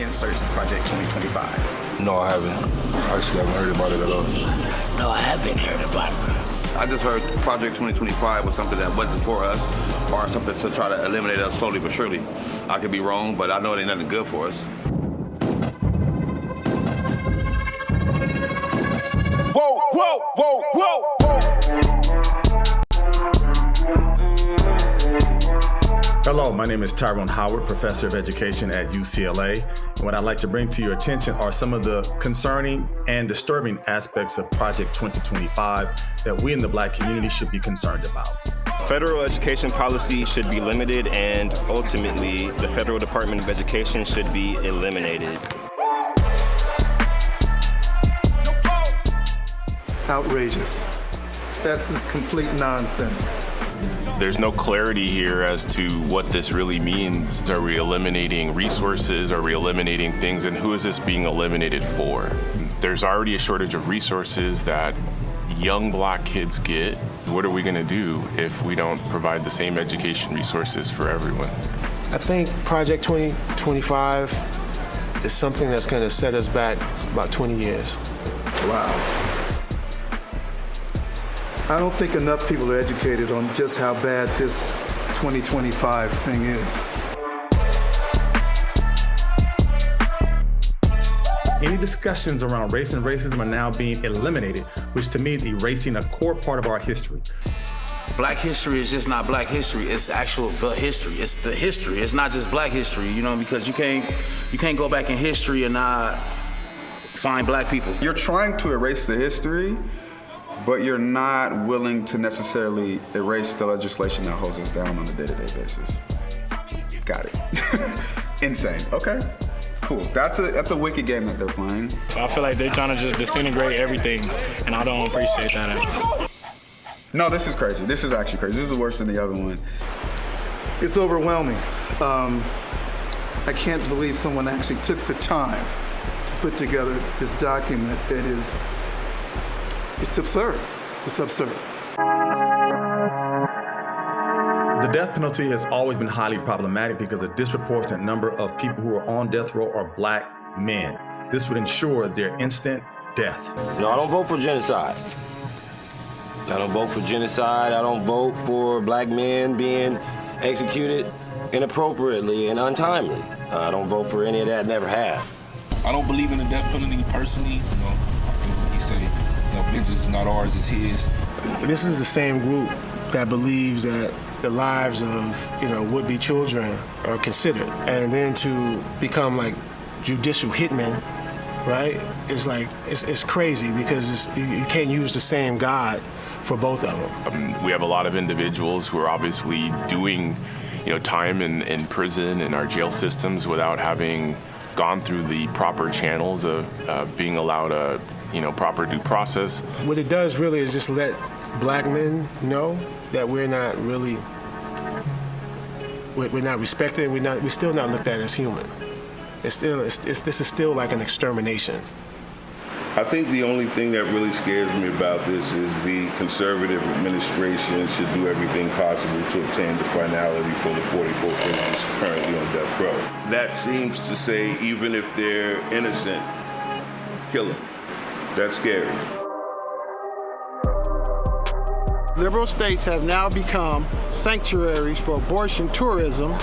inserts in Project 2025? No, I haven't. Actually, I haven't heard about it at all. No, I haven't heard about it. I just heard Project 2025 was something that wasn't for us, or something to try to eliminate us slowly but surely. I could be wrong, but I know it ain't nothing good for us. Whoa, whoa, whoa, whoa, whoa. Hello, my name is Tyrone Howard, professor of education at UCLA. And what I'd like to bring to your attention are some of the concerning and disturbing aspects of Project 2025 that we in the Black community should be concerned about. Federal education policy should be limited, and ultimately, the Federal Department of Education should be eliminated. Outrageous. That's just complete nonsense. There's no clarity here as to what this really means. Are we eliminating resources? Are we eliminating things? And who is this being eliminated for? There's already a shortage of resources that young Black kids get. What are we going to do if we don't provide the same education resources for everyone? I think Project 2025 is something that's going to set us back about 20 years. Wow. I don't think enough people are educated on just how bad this 2025 thing is. Any discussions around race and racism are now being eliminated, which to me is erasing a core part of our history. Black history is just not Black history. It's the history. It's the history. It's not just Black history, you know, because you can't go back in history and not find Black people. You're trying to erase the history, but you're not willing to necessarily erase the legislation that holds us down on a day-to-day basis. Got it. Insane. Okay. Cool. That's a wicked game that they're playing. I feel like they're trying to just disintegrate everything, and I don't appreciate that. No, this is crazy. This is actually crazy. This is worse than the other one. It's overwhelming. I can't believe someone actually took the time to put together this document that is, it's absurd. It's absurd. The death penalty has always been highly problematic because a disproportionate number of people who are on death row are Black men. This would ensure their instant death. No, I don't vote for genocide. I don't vote for genocide. I don't vote for Black men being executed inappropriately and untimely. I don't vote for any of that, never have. I don't believe in the death penalty personally. You know, I feel what he say, you know, vengeance is not ours, it's his. This is the same group that believes that the lives of, would-be children are considered. And then to become like judicial hitmen, right? It's like, it's crazy because you can't use the same God for both of them. We have a lot of individuals who are obviously doing, time in prison and our jail systems without having gone through the proper channels of being allowed a, proper due process. What it does really is just let Black men know that we're not respected. We're still not looked at as human. This is still like an extermination. I think the only thing that really scares me about this is the conservative administration should do everything possible to obtain the finality for the 44 prisoners currently on death row. That seems to say even if they're innocent, kill them. That's scary. Liberal states have now become sanctuaries for abortion tourism.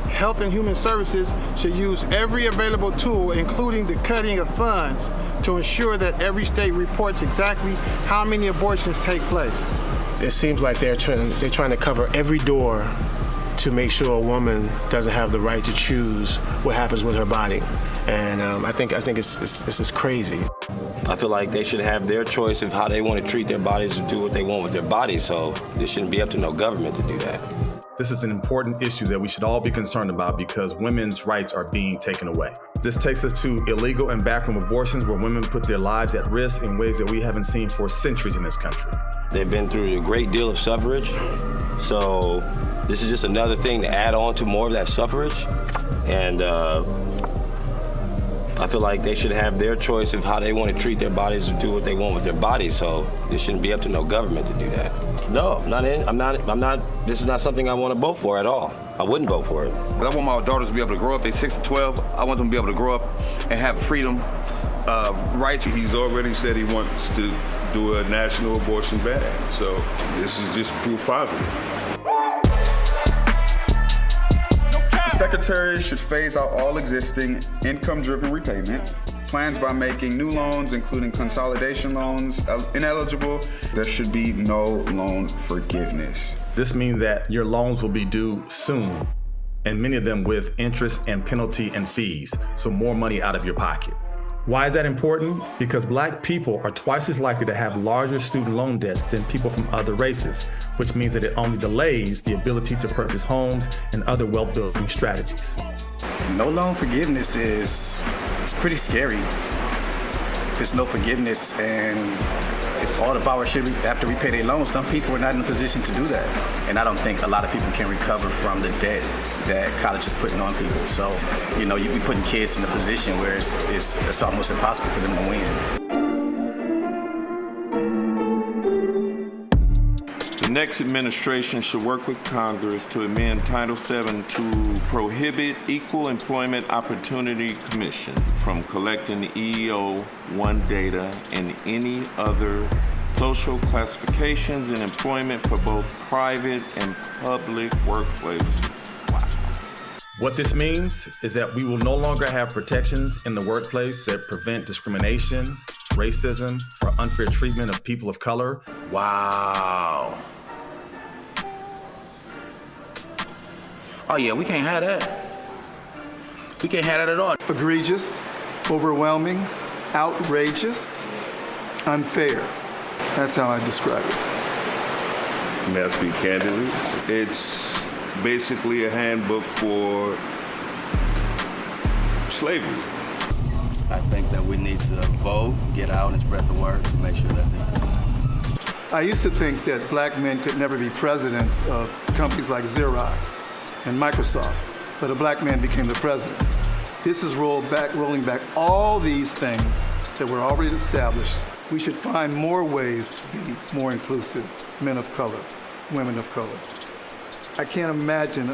Health and Human Services should use every available tool, including the cutting of funds, to ensure that every state reports exactly how many abortions take place. It seems like they're trying to cover every door to make sure a woman doesn't have the right to choose what happens with her body. And I think it's just crazy. I feel like they should have their choice of how they want to treat their bodies and do what they want with their bodies, so it shouldn't be up to no government to do that. This is an important issue that we should all be concerned about because women's rights are being taken away. This takes us to illegal and backroom abortions where women put their lives at risk in ways that we haven't seen for centuries in this country. They've been through a great deal of suffrage, so this is just another thing to add on to more of that suffrage. And I feel like they should have their choice of how they want to treat their bodies and do what they want with their bodies, so it shouldn't be up to no government to do that. No, I'm not. This is not something I want to vote for at all. I wouldn't vote for it. I want my daughters to be able to grow up. They're 6 to 12. I want them to be able to grow up and have freedom, rights. He's already said he wants to do a national abortion ban. So this is just proof positive. The Secretary should phase out all existing income-driven repayment. Plans by making new loans, including consolidation loans, ineligible. There should be no loan forgiveness. This means that your loans will be due soon, and many of them with interest and penalty and fees, so more money out of your pocket. Why is that important? Because Black people are twice as likely to have larger student loan debts than people from other races, which means that it only delays the ability to purchase homes and other wealth-building strategies. No loan forgiveness it's pretty scary. If it's no forgiveness and if all the borrowers should have to repay their loans, some people are not in a position to do that. And I don't think a lot of people can recover from the debt that college is putting on people. So, you know, you'd be putting kids in a position where it's almost impossible for them to win. The next administration should work with Congress to amend Title VII to prohibit Equal Employment Opportunity Commission from collecting EEO-1 data and any other social classifications in employment for both private and public workplaces. Wow. What this means is that we will no longer have protections in the workplace that prevent discrimination, racism, or unfair treatment of people of color. Wow. Oh yeah, we can't have that. We can't have that at all. Egregious, overwhelming, outrageous, unfair. That's how I describe it. May I speak candidly? It's basically a handbook for slavery. I think that we need to vote, get out and spread the word to make sure that this doesn't happen. I used to think that Black men could never be presidents of companies like Xerox and Microsoft, but a Black man became the president. This is rolling back all these things that were already established. We should find more ways to be more inclusive, men of color, women of color. I can't imagine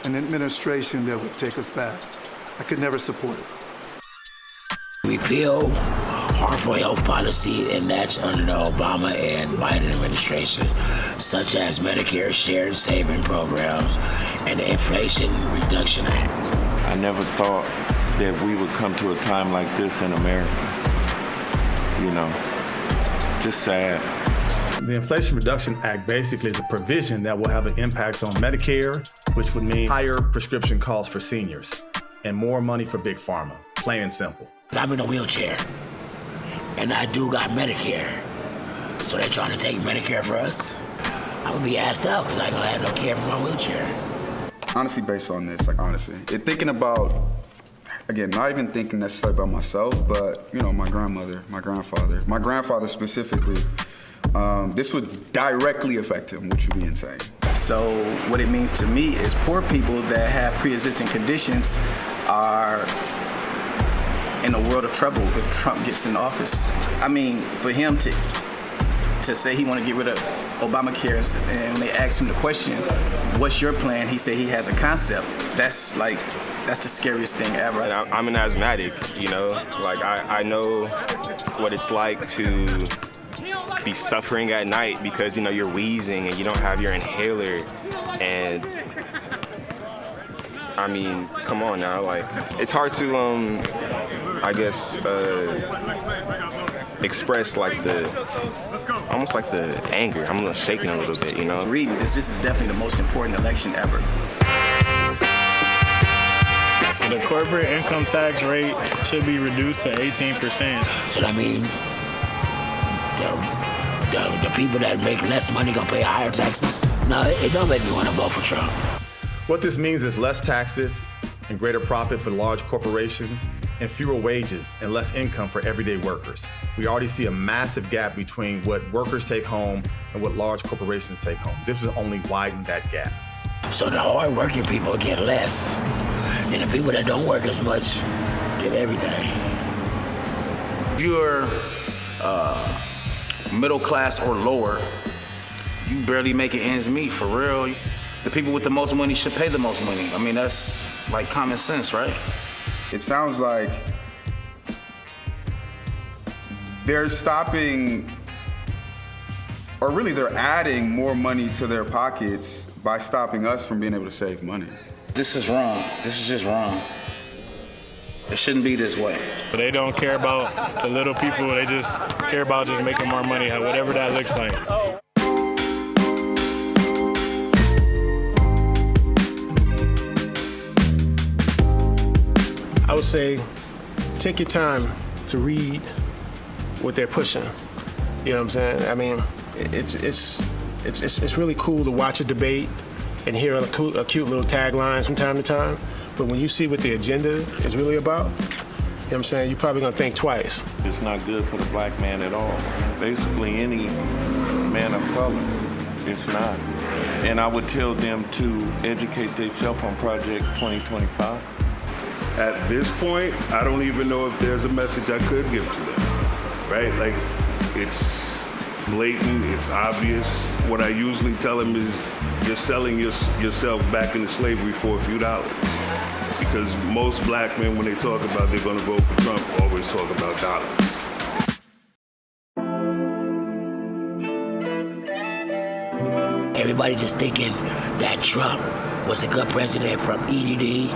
an administration that would take us back. I could never support it. Repeal harmful health policy enacted under the Obama and Biden administration, such as Medicare shared saving programs and the Inflation Reduction Act. I never thought that we would come to a time like this in America. You know, just sad. The Inflation Reduction Act basically is a provision that will have an impact on Medicare, which would mean higher prescription costs for seniors and more money for Big Pharma, plain and simple. I'm in a wheelchair, and I do got Medicare. So they're trying to take Medicare for us? I'm gonna be asked out because I don't have no care for my wheelchair. Honestly, based on this, thinking about, again, not even thinking necessarily about myself, but, you know, my grandmother, my grandfather specifically, this would directly affect him, which would be insane. So what it means to me is poor people that have pre-existing conditions are in a world of trouble if Trump gets in office. I mean, for him to say he want to get rid of Obamacare, and when they asked him the question, what's your plan? He said he has a concept. That's the scariest thing ever. And I'm an asthmatic, you know? Like, I know what it's like to be suffering at night because, you know, you're wheezing and you don't have your inhaler. And I mean, come on now, like, it's hard to, I guess, express like almost like the anger. I'm shaking a little bit, you know? Reading this is definitely the most important election ever. The corporate income tax rate should be reduced to 18%. So that means the people that make less money gonna pay higher taxes? No, it don't make me want to vote for Trump. What this means is less taxes and greater profit for large corporations and fewer wages and less income for everyday workers. We already see a massive gap between what workers take home and what large corporations take home. This will only widen that gap. So the hard-working people get less, and the people that don't work as much get everything. If you're middle class or lower, you barely making ends meet, for real. The people with the most money should pay the most money. I mean, that's like common sense, right? It sounds like they're stopping, or really they're adding more money to their pockets by stopping us from being able to save money. This is wrong. This is just wrong. It shouldn't be this way. They don't care about the little people. They just care about just making more money, whatever that looks like. I would say take your time to read what they're pushing. You know what I'm saying? I mean, it's really cool to watch a debate and hear a cute little tagline from time to time. But when you see what the agenda is really about, you know what I'm saying, you're probably gonna think twice. It's not good for the black man at all. Basically any man of color, it's not. And I would tell them to educate themselves on Project 2025. At this point, I don't even know if there's a message I could give to them, right? Like, it's blatant, it's obvious. What I usually tell them is you're selling yourself back into slavery for a few dollars. Because most black men, when they talk about they're gonna vote for Trump, always talk about dollars. Everybody just thinking that Trump was a good president from EDD,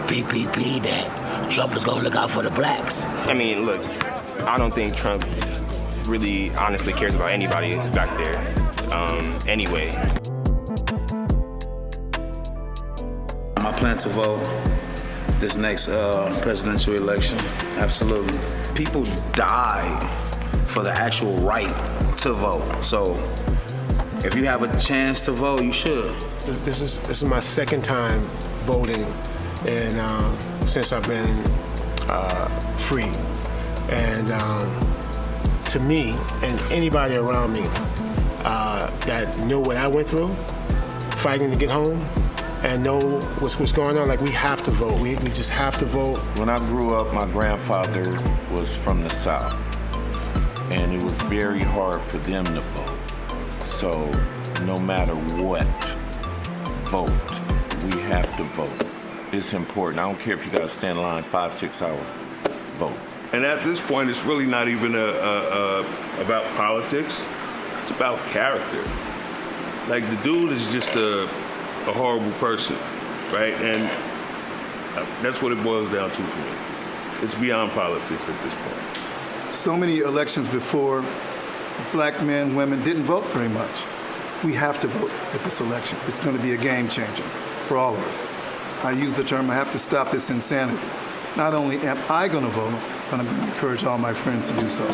PPP, that Trump was gonna look out for the blacks. I mean, look, I don't think Trump really honestly cares about anybody back there anyway. I plan to vote this next presidential election, absolutely. People die for the actual right to vote. So if you have a chance to vote, you should. This is my second time voting, and since I've been free. And to me, and anybody around me that know what I went through, fighting to get home, and know what's going on, like, we have to vote. We just have to vote. When I grew up, my grandfather was from the South, and it was very hard for them to vote. So no matter what, vote. We have to vote. It's important. I don't care if you gotta stand in line 5-6 hours, vote. And at this point, it's really not even about politics. It's about character. Like, the dude is just a horrible person, right? And that's what it boils down to for me. It's beyond politics at this point. So many elections before, black men, women didn't vote very much. We have to vote at this election. It's going to be a game changer for all of us. I use the term, I have to stop this insanity. Not only am I going to vote, but I'm going to encourage all my friends to do so.